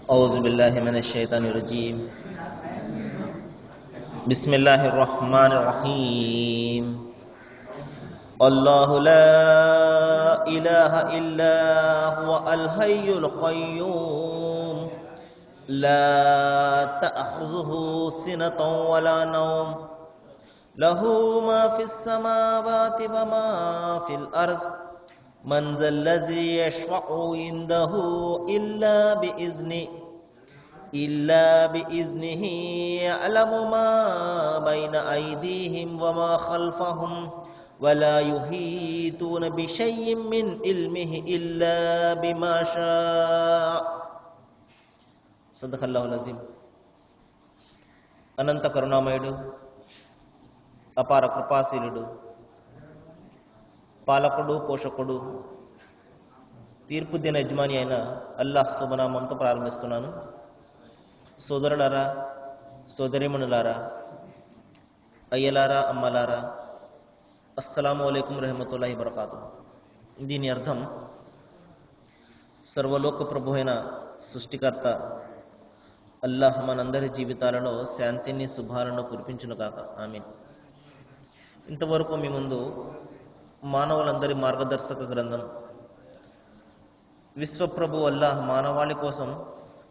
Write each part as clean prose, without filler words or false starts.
أعوذ بالله من الشيطان الرجيم. بسم الله الرحمن الرحيم. الله لا إله إلا هو الحي القيوم لا تأخذه سنة ولا نوم له ما في السماوات وما في الأرض من ذا الذي يشفع عنده إلا بإذنه يعلم ما بين أيديهم وما خلفهم ولا يحيطون بشيء من علمه إلا بما شاء. صدق الله العظيم. అనంత కరుణామయుడు, అపార కృపాశీలుడు, పాలకుడు, పోషకుడు, తీర్పు దిన యజమాని అయిన అల్లాహ్ శుభనామంతో ప్రారంభిస్తున్నాను. సోదరులారా, సోదరీమణులారా, అయ్యలారా, అమ్మలారా, అస్సలాము అలైకుం రహమతుల్లాహి వబరకాతు. దీని అర్థం, సర్వలోక ప్రభు అయిన సృష్టికర్త అల్లాహ్ మనందరి జీవితాలలో శాంతిని, శుభాలను కురిపించును కాక. ఆమీన్. ఇంతవరకు మీ ముందు మానవులందరి మార్గదర్శక గ్రంథం విశ్వప్రభు అల్లాహ్ మానవాళి కోసం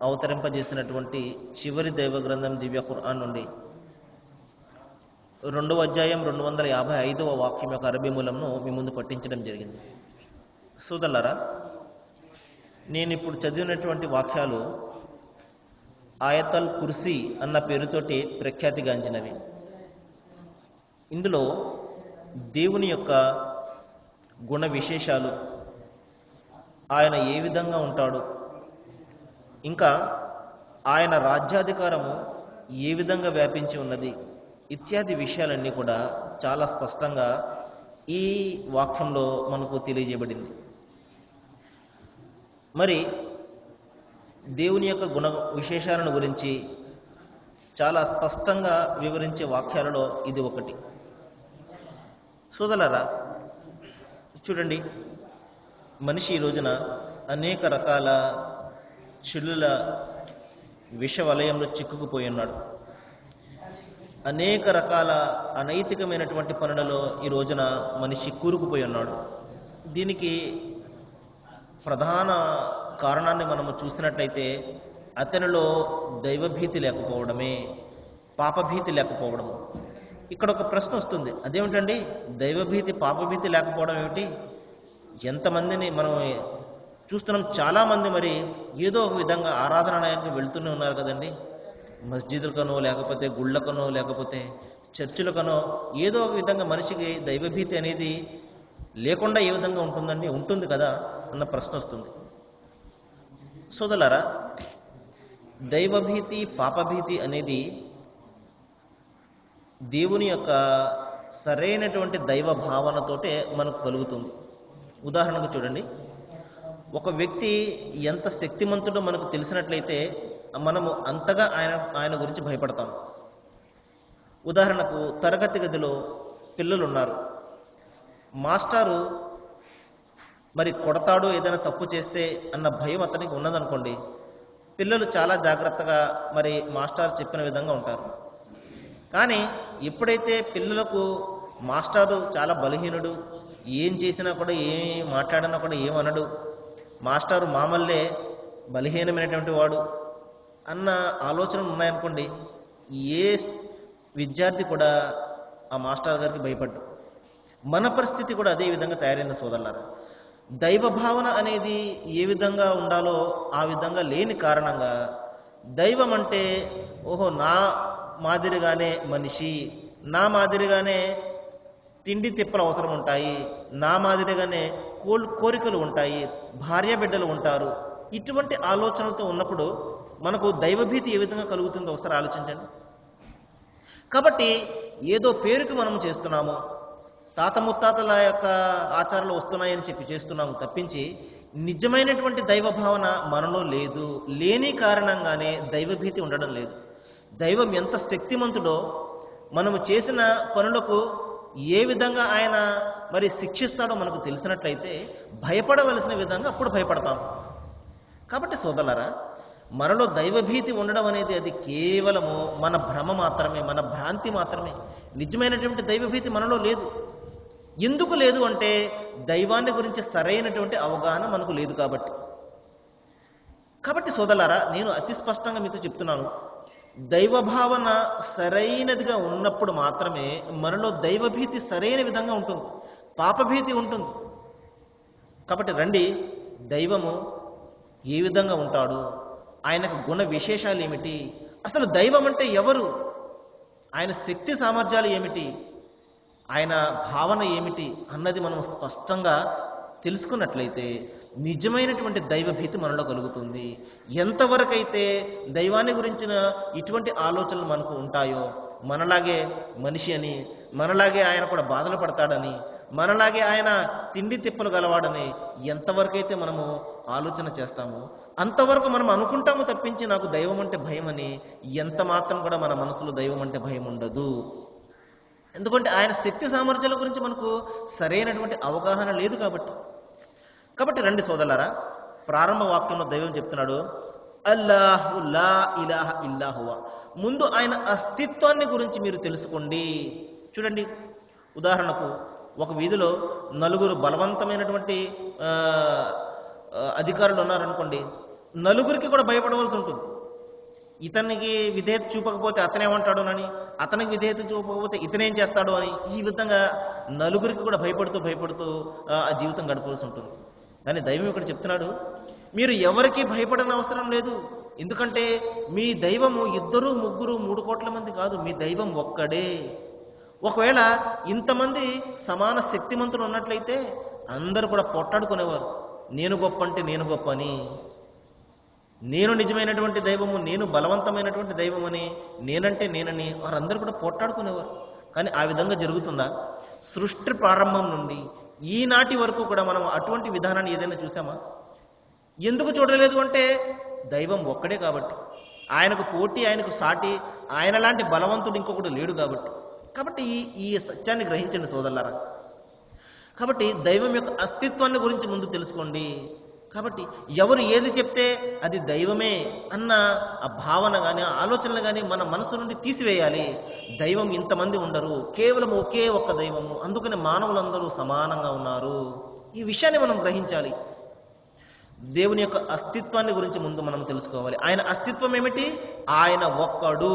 అవతరింపజేసినటువంటి చివరి దైవ గ్రంథం దివ్య ఖురాన్ నుండి 2వ అధ్యాయం 255వ వాక్యం యొక్క అరబీ మూలంను మీ ముందు పఠించడం జరిగింది. సోదరులారా, నేను ఇప్పుడు చదివినటువంటి వాక్యాలు ఆయతల్ కుర్సీ అన్న పేరుతోటి ప్రఖ్యాతిగాంచినవి. ఇందులో దేవుని యొక్క గుణ విశేషాలు, ఆయన ఏ విధంగా ఉంటాడు, ఇంకా ఆయన రాజ్యాధికారము ఏ విధంగా వ్యాపించి ఉన్నది ఇత్యాది విషయాలన్నీ కూడా చాలా స్పష్టంగా ఈ వాక్యంలో మనకు తెలియజేయబడింది. మరి దేవుని యొక్క గుణ విశేషాలను గురించి చాలా స్పష్టంగా వివరించే వాక్యాలలో ఇది ఒకటి. సోదరులారా, చూడండి, మనిషి ఈ రోజున అనేక రకాల చెల్లుల విష వలయంలో చిక్కుకుపోయి ఉన్నాడు. అనేక రకాల అనైతికమైనటువంటి పనులలో ఈ రోజున మనిషి కూరుకుపోయి ఉన్నాడు. దీనికి ప్రధాన కారణాన్ని మనము చూసినట్లయితే అతనిలో దైవభీతి లేకపోవడమే, పాపభీతి లేకపోవడము. ఇక్కడ ఒక ప్రశ్న వస్తుంది, అదేమిటండి దైవభీతి, పాపభీతి లేకపోవడం ఏమిటి? ఎంతమందిని మనం చూస్తున్నాం, చాలామంది మరి ఏదో ఒక విధంగా ఆరాధనాలయానికి వెళ్తూనే ఉన్నారు కదండి. మస్జిదులకనో, లేకపోతే గుళ్ళకనో, లేకపోతే చర్చిలకనో ఏదో ఒక విధంగా మనిషికి దైవభీతి అనేది లేకుండా ఏ విధంగా ఉంటుందండి? ఉంటుంది కదా అన్న ప్రశ్న వస్తుంది. సోదరులారా, దైవభీతి, పాపభీతి అనేది దేవుని యొక్క సరైనటువంటి దైవ భావనతోటే మనకు కలుగుతుంది. ఉదాహరణకు చూడండి, ఒక వ్యక్తి ఎంత శక్తిమంతుడో మనకు తెలిసినట్లయితే మనము అంతగా ఆయన గురించి భయపడతాం. ఉదాహరణకు, తరగతి గదిలో పిల్లలు ఉన్నారు, మాస్టారు మరి కొడతాడు, ఏదైనా తప్పు చేస్తే అన్న భయం అతనికి ఉన్నదనుకోండి, పిల్లలు చాలా జాగ్రత్తగా మరి మాస్టర్ చెప్పిన విధంగా ఉంటారు. కానీ ఎప్పుడైతే పిల్లలకు మాస్టారు చాలా బలహీనుడు, ఏం చేసినా కూడా, ఏం మాట్లాడినా కూడా ఏమనడు, మాస్టారు మామల్లే బలహీనమైనటువంటి వాడు అన్న ఆలోచనలు ఉన్నాయనుకోండి, ఏ విద్యార్థి కూడా ఆ మాస్టర్ గారికి భయపడ్డు. మన పరిస్థితి కూడా అదే విధంగా తయారైంది సోదరులారా. దైవ భావన అనేది ఏ విధంగా ఉండాలో ఆ విధంగా లేని కారణంగా దైవం అంటే ఓహో నా మాదిరిగానే మనిషి, నా మాదిరిగానే తిండి తిప్పలు అవసరం ఉంటాయి, నా మాదిరిగానే కోరికలు ఉంటాయి, భార్య బిడ్డలు ఉంటారు, ఇటువంటి ఆలోచనలతో ఉన్నప్పుడు మనకు దైవభీతి ఏ విధంగా కలుగుతుందో ఒకసారి ఆలోచించండి. కాబట్టి ఏదో పేరుకి మనం చేస్తున్నాము, తాత ముత్తాతల యొక్క ఆచారాలు వస్తున్నాయని చెప్పి చేస్తున్నాము తప్పించి నిజమైనటువంటి దైవ భావన మనలో లేదు. లేని కారణంగానే దైవభీతి ఉండడం లేదు. దైవం ఎంత శక్తిమంతుడో మనము చేసిన పనులకు ఏ విధంగా ఆయన మరి శిక్షిస్తాడో మనకు తెలిసినట్లయితే భయపడవలసిన విధంగా అప్పుడు భయపడతాం. కాబట్టి సోదరులారా, మనలో దైవభీతి ఉండడం అనేది అది కేవలము మన భ్రమ మాత్రమే, మన భ్రాంతి మాత్రమే. నిజమైనటువంటి దైవభీతి మనలో లేదు. ఎందుకు లేదు అంటే దైవాన్ని గురించి సరైనటువంటి అవగాహన మనకు లేదు కాబట్టి సోదరులారా, నేను అతి స్పష్టంగా మీతో చెప్తున్నాను, దైవభావన సరైనదిగా ఉన్నప్పుడు మాత్రమే మనలో దైవభీతి సరైన విధంగా ఉంటుంది, పాపభీతి ఉంటుంది. కాబట్టి రండి, దైవము ఏ విధంగా ఉంటాడు, ఆయనకు గుణ విశేషాలు ఏమిటి, అసలు దైవం అంటే ఎవరు, ఆయన శక్తి సామర్థ్యాలు ఏమిటి, ఆయన భావన ఏమిటి అన్నది మనం స్పష్టంగా తెలుసుకున్నట్లయితే నిజమైనటువంటి దైవభీతి మనలో కలుగుతుంది. ఎంతవరకైతే దైవాన్ని గురించిన ఇటువంటి ఆలోచనలు మనకు ఉంటాయో, మనలాగే మనిషి అని, మనలాగే ఆయన కూడా బాధలు పడతాడని, మనలాగే ఆయన తిండి తిప్పలు గలవాడని ఎంతవరకైతే మనము ఆలోచన చేస్తామో అంతవరకు మనం అనుకుంటాము తప్పించి నాకు దైవం అంటే భయం అని ఎంత మాత్రం కూడా మన మనసులో దైవం అంటే భయం ఉండదు. ఎందుకంటే ఆయన శక్తి సామర్థ్యాల గురించి మనకు సరైనటువంటి అవగాహన లేదు కాబట్టి రండి సోదరులారా, ప్రారంభ వాక్యంలో దైవం చెప్తున్నాడు, అల్లాహు లా ఇలాహ ఇల్లాహువ. ముందు ఆయన అస్తిత్వాన్ని గురించి మీరు తెలుసుకోండి. చూడండి, ఉదాహరణకు ఒక వీధిలో నలుగురు బలవంతమైనటువంటి అధికారులు ఉన్నారనుకోండి, నలుగురికి కూడా భయపడవలసి ఉంటుంది. ఇతనికి విధేయత చూపకపోతే అతనేమంటాడోనని, అతనికి విధేయత చూపకపోతే ఇతనేం చేస్తాడో అని, ఈ విధంగా నలుగురికి కూడా భయపడుతూ ఆ జీవితం గడపవలసి ఉంటుంది. కానీ దైవం ఇక్కడ చెప్తున్నాడు, మీరు ఎవరికి భయపడని అవసరం లేదు. ఎందుకంటే మీ దైవము 2, 3, 3 కోట్ల మంది కాదు, మీ దైవం ఒక్కడే. ఒకవేళ ఇంతమంది సమాన శక్తిమంతులు ఉన్నట్లయితే అందరూ కూడా పోట్లాడుకునేవారు, నేను గొప్ప అంటే నేను గొప్ప అని, నేను నిజమైనటువంటి దైవము, నేను బలవంతమైనటువంటి దైవం అని, నేనంటే నేనని వారందరూ కూడా పోట్లాడుకునేవారు. కానీ ఆ విధంగా జరుగుతుందా? సృష్టి ప్రారంభం నుండి ఈనాటి వరకు కూడా మనం అటువంటి విధానాన్ని ఏదైనా చూసామా? ఎందుకు చూడలేదు అంటే దైవం ఒక్కడే కాబట్టి, ఆయనకు పోటీ, ఆయనకు సాటి, ఆయన లాంటి బలవంతుడు ఇంకొకడు లేడు కాబట్టి ఈ సత్యాన్ని గ్రహించండి సోదరులారా. కాబట్టి దైవం యొక్క అస్తిత్వాన్ని గురించి ముందు తెలుసుకోండి. కాబట్టి ఎవరు ఏది చెప్తే అది దైవమే అన్న ఆ భావన కానీ ఆ ఆలోచనలు కానీ మన మనసు నుండి తీసివేయాలి. దైవం ఇంతమంది ఉండరు, కేవలం ఒకే ఒక్క దైవము, అందుకని మానవులందరూ సమానంగా ఉన్నారు. ఈ విషయాన్ని మనం గ్రహించాలి. దేవుని యొక్క అస్తిత్వాన్ని గురించి ముందు మనం తెలుసుకోవాలి. ఆయన అస్తిత్వం ఏమిటి? ఆయన ఒక్కడు,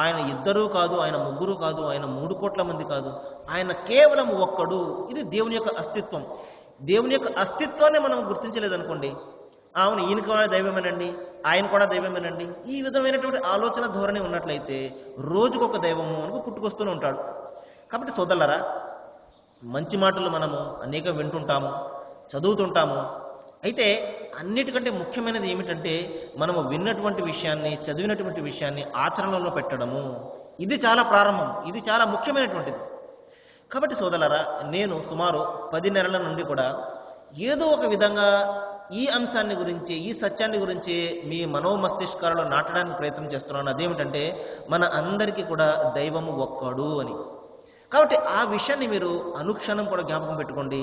ఆయన 2 కాదు, ఆయన 3 కాదు, ఆయన 3 కోట్ల మంది కాదు, ఆయన కేవలం ఒక్కడు. ఇది దేవుని యొక్క అస్తిత్వం. దేవుని యొక్క అస్తిత్వాన్ని మనం గుర్తించలేదనుకోండి, అవును ఈయన కూడా దైవమేనండి, ఆయన కూడా దైవమేనండి, ఈ విధమైనటువంటి ఆలోచన ధోరణి ఉన్నట్లయితే రోజుకొక దైవము మనకు పుట్టుకొస్తూనే ఉంటాడు. కాబట్టి సోదరులారా, మంచి మాటలు మనము అనేక వింటుంటాము, చదువుతుంటాము. అయితే అన్నిటికంటే ముఖ్యమైనది ఏమిటంటే మనము విన్నటువంటి విషయాన్ని, చదివినటువంటి విషయాన్ని ఆచరణలో పెట్టడము. ఇది చాలా ప్రారంభం, ఇది చాలా ముఖ్యమైనటువంటిది. కాబట్టి సోదరులారా, నేను సుమారు 10 నెలల నుండి కూడా ఏదో ఒక విధంగా ఈ అంశాన్ని గురించి, ఈ సత్యాన్ని గురించి మీ మనోమస్తిష్కాలలో నాటడానికి ప్రయత్నం చేస్తున్నాను. అదేమిటంటే మన అందరికీ కూడా దైవము ఒక్కడు అని. కాబట్టి ఆ విషయాన్ని మీరు అనుక్షణం కూడా జ్ఞాపకం పెట్టుకోండి.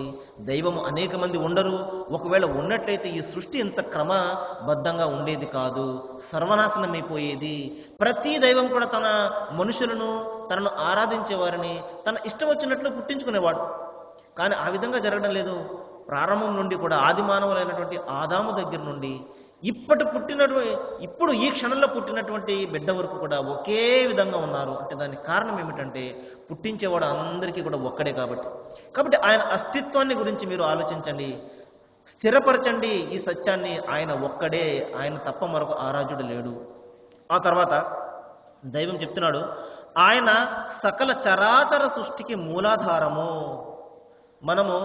దైవము అనేక మంది ఉండరు. ఒకవేళ ఉన్నట్లయితే ఈ సృష్టి ఇంత క్రమబద్ధంగా ఉండేది కాదు, సర్వనాశనం అయిపోయేది. ప్రతి దైవం కూడా తన మనుషులను, తనను ఆరాధించే వారిని తన ఇష్టం వచ్చినట్లు పుట్టించుకునేవాడు. కానీ ఆ విధంగా జరగడం లేదు. ప్రారంభం నుండి కూడా ఆది మానవులైనటువంటి ఆదాము దగ్గర నుండి ఇప్పుడు ఈ క్షణంలో పుట్టినటువంటి బిడ్డ వరకు కూడా ఒకే విధంగా ఉన్నారు. అంటే దానికి కారణం ఏమిటంటే పుట్టించేవాడు అందరికీ కూడా ఒక్కడే కాబట్టి ఆయన అస్తిత్వాన్ని గురించి మీరు ఆలోచించండి, స్థిరపరచండి ఈ సత్యాన్ని. ఆయన ఒక్కడే, ఆయన తప్ప మరొక ఆరాధ్యుడు లేడు. ఆ తర్వాత దైవం చెప్తున్నాడు, ఆయన సకల చరాచర సృష్టికి మూలాధారము. మనము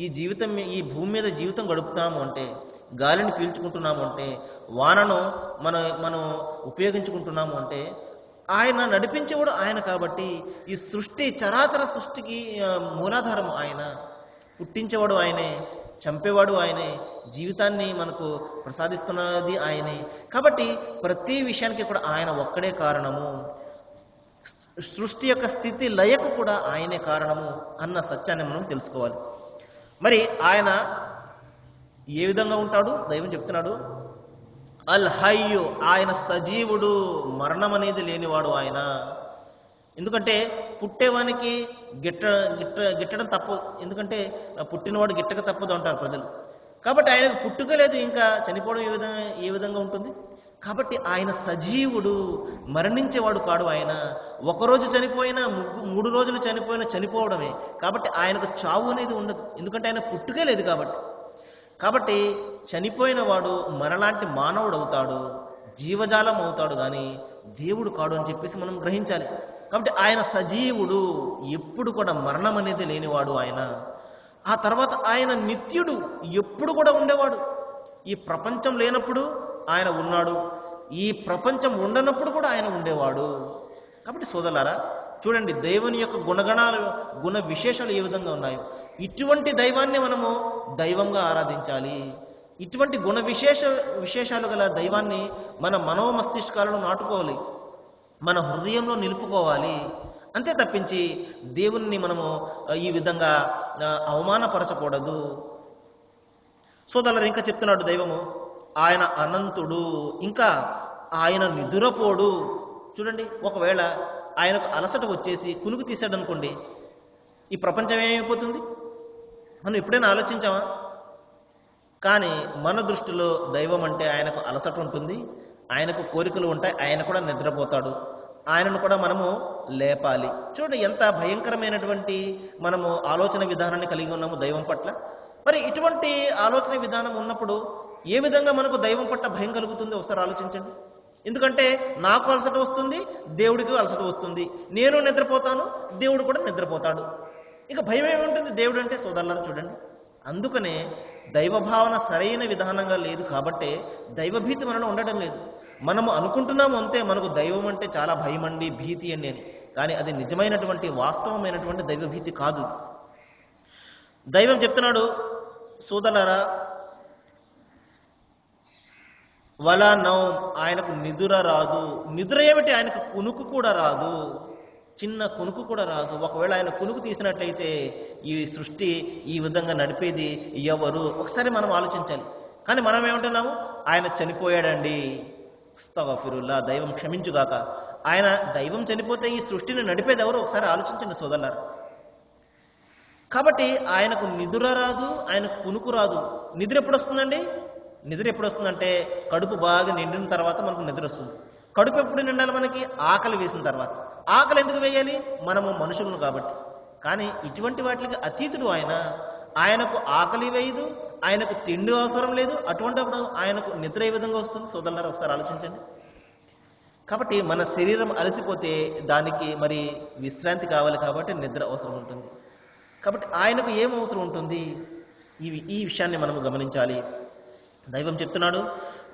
ఈ భూమి మీద జీవితం గడుపుతాము అంటే, గాలిని పీల్చుకుంటున్నాము అంటే, వానను మనం ఉపయోగించుకుంటున్నాము అంటే ఆయన నడిపించేవాడు ఆయన. కాబట్టి ఈ సృష్టి, చరాచర సృష్టికి మూలాధారం ఆయన. పుట్టించేవాడు ఆయనే, చంపేవాడు ఆయనే, జీవితాన్ని మనకు ప్రసాదిస్తున్నది ఆయనే. కాబట్టి ప్రతి విషయానికి కూడా ఆయన ఒక్కడే కారణము. సృష్టి యొక్క స్థితి లయకు కూడా ఆయనే కారణము అన్న సత్యాన్ని మనం తెలుసుకోవాలి. మరి ఆయన ఏ విధంగా ఉంటాడు? దైవం చెప్తున్నాడు, అల్ హయ్యు, ఆయన సజీవుడు, మరణం అనేది లేనివాడు ఆయన. ఎందుకంటే పుట్టేవానికి గిట్టడం తప్పు, ఎందుకంటే పుట్టినవాడు గిట్టక తప్పదు అంటారు ప్రజలు. కాబట్టి ఆయనకు పుట్టుక లేదు, ఇంకా చనిపోవడం ఏ విధంగా ఉంటుంది? కాబట్టి ఆయన సజీవుడు, మరణించేవాడు కాడు ఆయన. ఒకరోజు చనిపోయినా 3 రోజులు చనిపోయినా చనిపోవడమే. కాబట్టి ఆయనకు చావు అనేది ఉండదు, ఎందుకంటే ఆయన పుట్టుకే లేదు కాబట్టి. కాబట్టి చనిపోయిన వాడు మనలాంటి మానవుడు అవుతాడు, జీవజాలం అవుతాడు, కానీ దేవుడు కాడు అని చెప్పేసి మనం గ్రహించాలి. కాబట్టి ఆయన సజీవుడు, ఎప్పుడు కూడా మరణం అనేది లేనివాడు ఆయన. ఆ తర్వాత ఆయన నిత్యుడు, ఎప్పుడు కూడా ఉండేవాడు. ఈ ప్రపంచం లేనప్పుడు ఆయన ఉన్నాడు, ఈ ప్రపంచం ఉండనప్పుడు కూడా ఆయన ఉండేవాడు. కాబట్టి సోదరులారా, చూడండి దేవుని యొక్క గుణగణాలు, గుణ విశేషాలు ఏ విధంగా ఉన్నాయో. ఇటువంటి దైవాన్ని మనము దైవంగా ఆరాధించాలి. ఇటువంటి గుణ విశేషాలు గల దైవాన్ని మన మనోమస్తిష్కాలను నాటుకోవాలి, మన హృదయంలో నిలుపుకోవాలి. అంతే తప్పించి దేవుణ్ణి మనము ఈ విధంగా అవమానపరచకూడదు. సోదరులారా, ఇంకా చెప్తున్నాడు దైవము, ఆయన అనంతుడు, ఇంకా ఆయన నిదురపోడు. చూడండి, ఒకవేళ ఆయనకు అలసట వచ్చేసి కునుకు తీశాడు అనుకోండి, ఈ ప్రపంచం ఏమైపోతుంది? మనం ఎప్పుడైనా ఆలోచించామా? కానీ మన దృష్టిలో దైవం అంటే ఆయనకు అలసట ఉంటుంది, ఆయనకు కోరికలు ఉంటాయి, ఆయన కూడా నిద్రపోతాడు, ఆయనను కూడా మనము లేపాలి. చూడండి ఎంత భయంకరమైనటువంటి మనము ఆలోచన విధానాన్ని కలిగి ఉన్నాము దైవం పట్ల. మరి ఇటువంటి ఆలోచన విధానం ఉన్నప్పుడు ఏ విధంగా మనకు దైవం పట్ల భయం కలుగుతుంది ఒకసారి ఆలోచించండి. ఎందుకంటే నాకు అలసట వస్తుంది, దేవుడికి అలసట వస్తుంది, నేను నిద్రపోతాను, దేవుడు కూడా నిద్రపోతాడు. ఇక భయం ఏముంటుంది దేవుడు అంటే? సోదరులారా చూడండి, అందుకనే దైవభావన సరైన విధానంగా లేదు కాబట్టే దైవభీతి మనలో ఉండడం లేదు. మనము అనుకుంటున్నాము అంతే, మనకు దైవం అంటే చాలా భయం అండి, భీతి అండి అని. కానీ అది నిజమైనటువంటి వాస్తవమైనటువంటి దైవభీతి కాదు. దైవం చెప్తున్నాడు, సోదరులారా, వలా నౌ, ఆయనకు నిదుర రాదు. నిద్ర ఏమిటి? ఆయనకు కునుకు కూడా రాదు, చిన్న కునుకు కూడా రాదు. ఒకవేళ ఆయన కునుకు తీసినట్లయితే ఈ సృష్టి ఈ విధంగా నడిపేది ఎవరు? ఒకసారి మనం ఆలోచించాలి. కానీ మనం ఏమంటున్నాము? ఆయన చనిపోయాడండి, అస్తగఫిరుల్లా, దైవం క్షమించుగాక. ఆయన దైవం చనిపోతే ఈ సృష్టిని నడిపేది ఎవరు? ఒకసారి ఆలోచించండి సోదరులారా. కాబట్టి ఆయనకు నిద్ర రాదు, ఆయనకు కునుకు రాదు. నిద్ర ఎప్పుడు వస్తుందండి? నిద్ర ఎప్పుడు వస్తుందంటే కడుపు బాగా నిండిన తర్వాత మనకు నిద్ర వస్తుంది. కడుపు ఎప్పుడు నిండాలి మనకి? ఆకలి వేసిన తర్వాత. ఆకలి ఎందుకు వేయాలి? మనము మనుషులను కాబట్టి. కానీ ఇటువంటి వాటికి అతీతుడు ఆయన. ఆయనకు ఆకలి వేయదు, ఆయనకు తిండి అవసరం లేదు. అటువంటిప్పుడు ఆయనకు నిద్ర ఏ విధంగా వస్తుంది? సోదరులారా ఒకసారి ఆలోచించండి. కాబట్టి మన శరీరం అలసిపోతే దానికి మరి విశ్రాంతి కావాలి, కాబట్టి నిద్ర అవసరం ఉంటుంది. కాబట్టి ఆయనకు ఏం అవసరం ఉంటుంది? ఈ విషయాన్ని మనము గమనించాలి. దైవం చెప్తున్నాడు,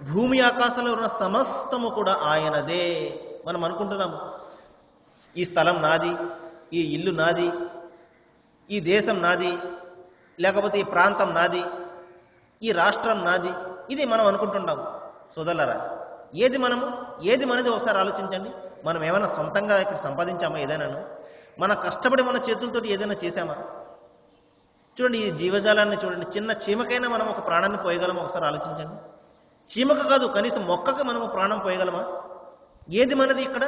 భూమి ఆకాశంలో ఉన్న సమస్తము కూడా ఆయనదే. మనం అనుకుంటున్నాము ఈ స్థలం నాది, ఈ ఇల్లు నాది, ఈ దేశం నాది, లేకపోతే ఈ ప్రాంతం నాది, ఈ రాష్ట్రం నాది, ఇది మనం అనుకుంటుంటాం. సోదరులారా, ఏది మనది ఒకసారి ఆలోచించండి. మనం ఏమైనా సొంతంగా ఇక్కడ సంపాదించామా? ఏదైనాను మన కష్టపడి మన చేతులతోటి ఏదైనా చేశామా? చూడండి, ఈ జీవజాలాన్ని చూడండి, చిన్న చీమకైనా మనం ఒక ప్రాణాన్ని పోయగలమా? ఒకసారి ఆలోచించండి. చీమక కాదు, కనీసం మొక్కకు మనము ప్రాణం పోయగలమా? ఏది మనది ఇక్కడ?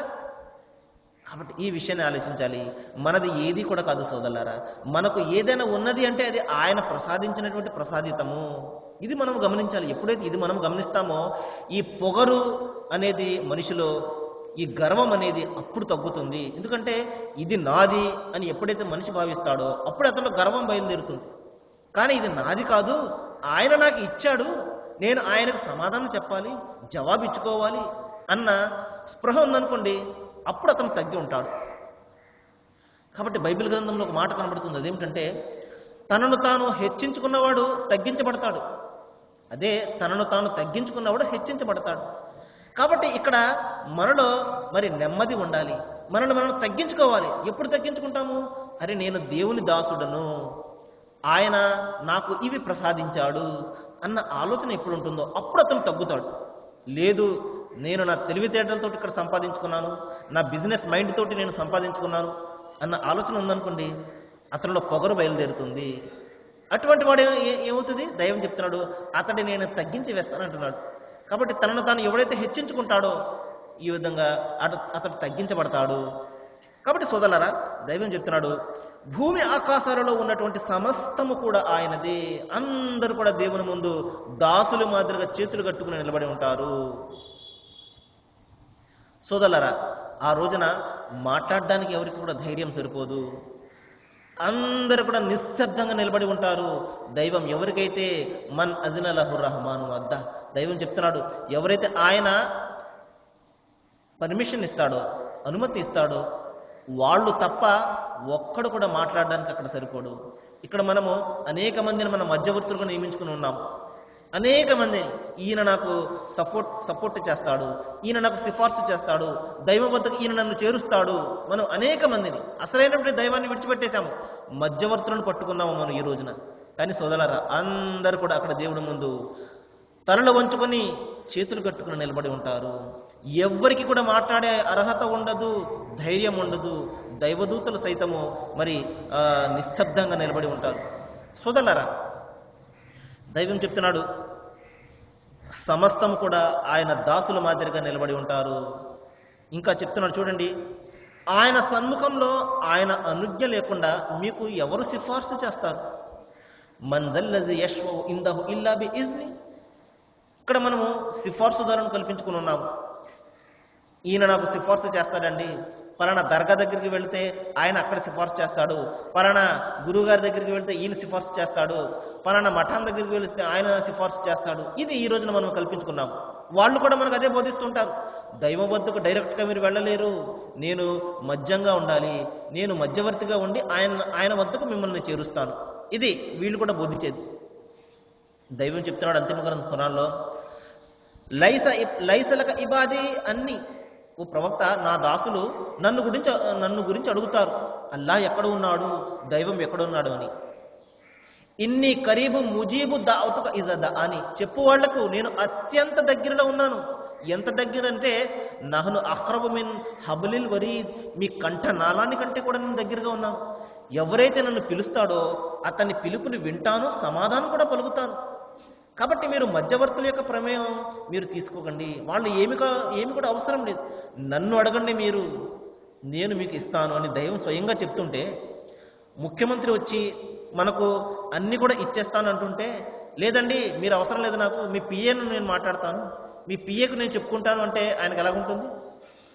కాబట్టి ఈ విషయాన్ని ఆలోచించాలి. మనది ఏది కూడా కాదు సోదరులారా. మనకు ఏదైనా ఉన్నది అంటే అది ఆయన ప్రసాదించినటువంటి ప్రసాదితము. ఇది మనం గమనించాలి. ఎప్పుడైతే ఇది మనం గమనిస్తామో ఈ పొగరు అనేది మనిషిలో, ఈ గర్వం అనేది అప్పుడు తగ్గుతుంది. ఎందుకంటే ఇది నాది అని ఎప్పుడైతే మనిషి భావిస్తాడో అప్పుడు అతనిలో గర్వం బయలుదేరుతుంది. కానీ ఇది నాది కాదు, ఆయన నాకు ఇచ్చాడు, నేను ఆయనకు సమాధానం చెప్పాలి, జవాబు ఇచ్చుకోవాలి అన్న స్పృహ ఉందనుకోండి, అప్పుడు అతను తగ్గి ఉంటాడు. కాబట్టి బైబిల్ గ్రంథంలో ఒక మాట కనబడుతుంది. అదేమిటంటే, తనను తాను హెచ్చించుకున్నవాడు తగ్గించబడతాడు, అదే తనను తాను తగ్గించుకున్నవాడు హెచ్చించబడతాడు. కాబట్టి ఇక్కడ మనలో మరి నెమ్మది ఉండాలి, మనల్ని మనం తగ్గించుకోవాలి. ఎప్పుడు తగ్గించుకుంటాము? అరే నేను దేవుని దాసుడను, ఆయన నాకు ఇవి ప్రసాదించాడు అన్న ఆలోచన ఎప్పుడు ఉంటుందో అప్పుడు అతను తగ్గుతాడు. లేదు నేను నా తెలివితేటలతో ఇక్కడ సంపాదించుకున్నాను, నా బిజినెస్ మైండ్ తోటి నేను సంపాదించుకున్నాను అన్న ఆలోచన ఉందనుకోండి, అతనిలో పొగరు బయలుదేరుతుంది. అటువంటి వాడు ఏమవుతుంది? దైవం చెప్తున్నాడు, అతడి నేను తగ్గించి వేస్తానంటున్నాడు. కాబట్టి తనను తాను ఎవడైతే హెచ్చించుకుంటాడో ఈ విధంగా అతడు తగ్గించబడతాడు. కాబట్టి సోదరులారా, దైవం చెప్తున్నాడు, భూమి ఆకాశాలలో ఉన్నటువంటి సమస్తము కూడా ఆయనదే. అందరూ కూడా దేవుని ముందు దాసులు మాదిరిగా చేతులు కట్టుకుని నిలబడి ఉంటారు. సోదరులారా, ఆ రోజున మాట్లాడడానికి ఎవరికి కూడా ధైర్యం సరిపోదు. అందరూ కూడా నిశ్శబ్దంగా నిలబడి ఉంటారు. దైవం ఎవరికైతే మన్ అదిన లహు రహమాను వద్ద, దైవం చెప్తున్నాడు, ఎవరైతే ఆయన పర్మిషన్ ఇస్తాడో, అనుమతి ఇస్తాడో, వాళ్ళు తప్ప ఒక్కడు కూడా మాట్లాడడానికి అక్కడ సరిపోడు. ఇక్కడ మనము అనేక మందిని మన మధ్యవర్తులుగా నియమించుకుని ఉన్నాం. అనేక మంది, ఈయన నాకు సపోర్ట్ చేస్తాడు, ఈయన నాకు సిఫార్సు చేస్తాడు, దైవం వద్దకు ఈయన నన్ను చేరుస్తాడు. మనం అనేక మందిని, అసలైనటువంటి దైవాన్ని విడిచిపెట్టేశాము, మధ్యవర్తులను పట్టుకున్నాము మనం ఈ రోజున. కానీ సోదరులారా, అందరూ కూడా అక్కడ దేవుడి ముందు తలలు వంచుకొని చేతులు కట్టుకుని నిలబడి ఉంటారు. ఎవ్వరికి కూడా మాట్లాడే అర్హత ఉండదు, ధైర్యం ఉండదు. దైవదూతలు సైతము మరి నిశ్శబ్దంగా నిలబడి ఉంటారు. సోదరులారా, దైవం చెప్తున్నాడు, సమస్తము కూడా ఆయన దాసుల మాదిరిగా నిలబడి ఉంటారు. ఇంకా చెప్తున్నాడు చూడండి, ఆయన సన్ముఖంలో ఆయన అనుజ్ఞ లేకుండా మీకు ఎవరు సిఫార్సు చేస్తారు? మంజల్లజి యష్వౌ ఇందహు ఇల్లా బి ఇజ్ని. ఇక్కడ మనము సిఫార్సుదారులను కల్పించుకుని ఉన్నాము. ఈయన నాకు సిఫార్సు చేస్తాడండి, పలానా దర్గా దగ్గరికి వెళ్తే ఆయన అక్కడ సిఫార్సు చేస్తాడు, పలానా గురువుగారి దగ్గరికి వెళ్తే ఈయన సిఫార్సు చేస్తాడు, పలానా మఠం దగ్గరికి వెళ్తే ఆయన సిఫార్సు చేస్తాడు. ఇది ఈ రోజున మనం కల్పించుకున్నాం. వాళ్ళు కూడా మనకు అదే బోధిస్తుంటారు. దైవం వద్దకు డైరెక్ట్గా మీరు వెళ్ళలేరు, నేను మధ్యంగా ఉండాలి, నేను మధ్యవర్తిగా ఉండి ఆయన వద్దకు మిమ్మల్ని చేరుస్తాను. ఇది వీళ్ళు కూడా బోధించేది. దైవం చెప్తున్నాడు అంతిమ గ్రంథ ఖురాన్లో, లైసలక ఇబాది అన్ని, ఓ ప్రవక్త, నా దాసులు నన్ను గురించి అడుగుతారు, అల్లా ఎక్కడ ఉన్నాడు, దైవం ఎక్కడ ఉన్నాడు అని. ఇన్ని కరీబు ముజీబు దావతుక ఇజద అని చెప్పు వాళ్లకు నేను అత్యంత దగ్గరలో ఉన్నాను. ఎంత దగ్గర అంటే, నహను అఖ్రబు మిన్ హబలిల్ వరీద్, మీ కంఠ నాళాన్ని కంటే కూడా నేను దగ్గరగా ఉన్నాను. ఎవరైతే నన్ను పిలుస్తాడో అతని పిలుపుని వింటాను, సమాధానం కూడా పలుకుతాను. కాబట్టి మీరు మధ్యవర్తుల యొక్క ప్రమేయం మీరు తీసుకోకండి. వాళ్ళు ఏమి కూడా అవసరం లేదు, నన్ను అడగండి మీరు, నేను మీకు ఇస్తాను అని దైవం స్వయంగా చెప్తుంటే, ముఖ్యమంత్రి వచ్చి మనకు అన్ని కూడా ఇచ్చేస్తాను అంటుంటే, లేదండి మీరు అవసరం లేదు, నాకు మీ పిఏను నేను మాట్లాడతాను, మీ పిఏకు నేను చెప్పుకుంటాను అంటే ఆయనకు ఎలాగుంటుంది?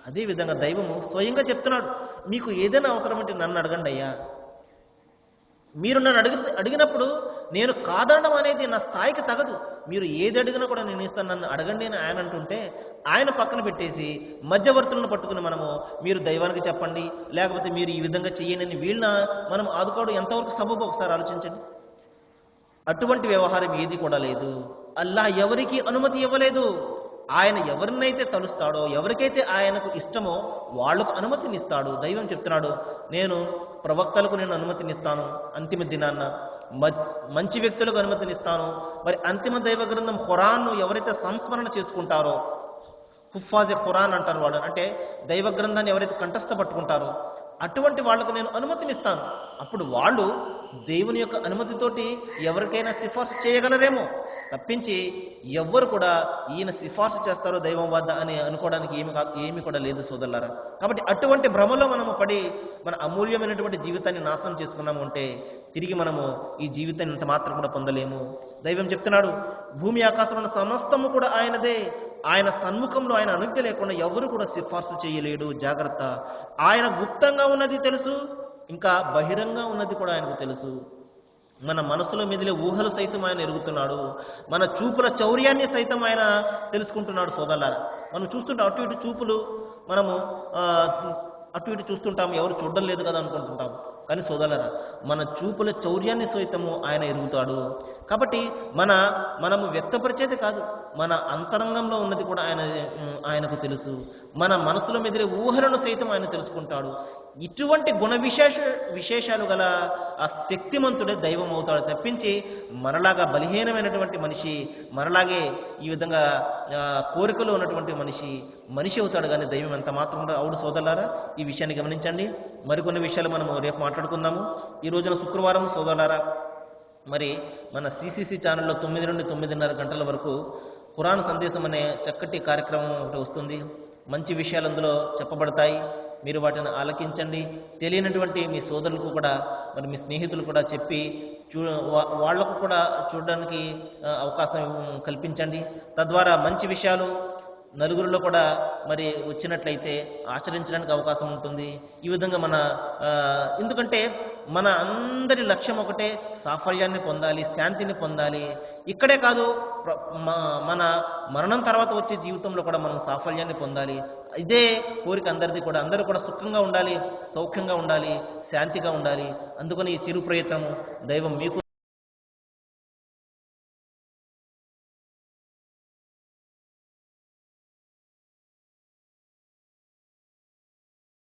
అదేవిధంగా దైవము స్వయంగా చెప్తున్నాడు, మీకు ఏదైనా అవసరం అంటే నన్ను అడగండి అయ్యా. మీరు నన్ను అడిగినప్పుడు నేను కాదనడం అనేది నా స్థాయికి తగదు. మీరు ఏది అడిగినా కూడా నేను ఇస్తాను, నన్ను అడగండి అని ఆయన అంటుంటే, ఆయన పక్కన పెట్టేసి మధ్యవర్తులను పట్టుకుని మనము మీరు దైవానికి చెప్పండి, లేకపోతే మీరు ఈ విధంగా చెయ్యండి అని వీళ్ళ మనం ఆదుకోవడం ఎంతవరకు సబబు ఒకసారి ఆలోచించండి. అటువంటి వ్యవహారం ఏది కూడా లేదు. అల్లాహ్ ఎవరికి అనుమతి ఇవ్వలేదు. ఆయన ఎవరినైతే తలుస్తాడో, ఎవరికైతే ఆయనకు ఇష్టమో వాళ్లకు అనుమతినిస్తాడు. దైవం చెప్తున్నాడు, నేను ప్రవక్తలకు నేను అనుమతినిస్తాను అంతిమ దినాన్న, మంచి వ్యక్తులకు అనుమతినిస్తాను. మరి అంతిమ దైవ గ్రంథం ఖురాన్ను ఎవరైతే సంస్మరణ చేసుకుంటారో, హుఫాజే ఖురాన్ అంటారు వాళ్ళు, అంటే దైవ గ్రంథాన్ని ఎవరైతే కంఠస్థ పట్టుకుంటారో అటువంటి వాళ్లకు నేను అనుమతినిస్తాను. అప్పుడు వాళ్ళు దేవుని యొక్క అనుమతితోటి ఎవరికైనా సిఫార్సు చేయగలరేమో తప్పించి ఎవ్వరు కూడా ఈయన సిఫార్సు చేస్తారో దైవం వద్ద అని అనుకోవడానికి ఏమి కూడా లేదు సోదరులారా. కాబట్టి అటువంటి భ్రమలో మనము పడి మన అమూల్యమైనటువంటి జీవితాన్ని నాశనం చేసుకున్నాము అంటే తిరిగి మనము ఈ జీవితాన్ని ఇంత మాత్రం కూడా పొందలేము. దైవం చెప్తున్నాడు, భూమి ఆకాశంలో సమస్తము కూడా ఆయనదే. ఆయన సన్ముఖంలో ఆయన అనుజ్ఞ లేకుండా ఎవరు కూడా సిఫార్సు చేయలేడు. జాగ్రత్త. ఆయన గుప్తంగా ఉన్నది తెలుసు, ఇంకా బహిరంగ ఉన్నది కూడా ఆయనకు తెలుసు. మన మనసులో మెదిలే ఊహలు సైతం ఆయన ఎరుగుతున్నాడు. మన చూపుల చౌర్యాన్ని సైతం ఆయన తెలుసుకుంటున్నాడు. సోదరులారా, మనం చూస్తుంటాం అటు ఇటు చూపులు, మనము అటు ఇటు చూస్తుంటాము, ఎవరు చూడడం లేదు కదా అనుకుంటుంటాం. కానీ సోదరులారా, మన చూపుల చౌర్యాన్ని సైతము ఆయన ఎరుగుతాడు. కాబట్టి మనము వ్యక్తపరిచేది కాదు, మన అంతరంగంలో ఉన్నది కూడా ఆయనకు తెలుసు. మన మనసులో మెదిలే ఊహలను సైతం ఆయన తెలుసుకుంటాడు. ఇటువంటి విశేషాలు గల ఆ శక్తిమంతుడే దైవం అవుతాడు తప్పించి మనలాగా బలహీనమైనటువంటి మనిషి, మనలాగే ఈ విధంగా కోరికలు ఉన్నటువంటి మనిషి అవుతాడు, కానీ దైవం ఎంత మాత్రం కూడా అవుడు. సోదరులారా, ఈ విషయాన్ని గమనించండి. మరికొన్ని విషయాలు మనము రేపు మాట్లాడుకుందాము. ఈ రోజున శుక్రవారం సోదరులారా, మరి మన సిసిసి ఛానల్లో 9 నుండి 9:30 గంటల వరకు ఖురాన్ సందేశం అనే చక్కటి కార్యక్రమం ఒకటి వస్తుంది. మంచి విషయాలు అందులో చెప్పబడతాయి. మీరు వాటిని ఆలకించండి. తెలియనటువంటి మీ సోదరులకు కూడా, మరి మీ స్నేహితులు కూడా చెప్పి వాళ్లకు కూడా చూడడానికి అవకాశం కల్పించండి. తద్వారా మంచి విషయాలు నలుగురిలో కూడా మరి వచ్చినట్లయితే ఆచరించడానికి అవకాశం ఉంటుంది. ఈ విధంగా ఎందుకంటే మన అందరి లక్ష్యం ఒకటే, సాఫల్యాన్ని పొందాలి, శాంతిని పొందాలి. ఇక్కడే కాదు, మన మరణం తర్వాత వచ్చే జీవితంలో కూడా మనం సాఫల్యాన్ని పొందాలి. ఇదే కోరిక అందరిది కూడా. అందరూ కూడా సుఖంగా ఉండాలి, సౌఖ్యంగా ఉండాలి, శాంతిగా ఉండాలి. అందుకని ఈ చిరు ప్రయత్నము దైవం మీకు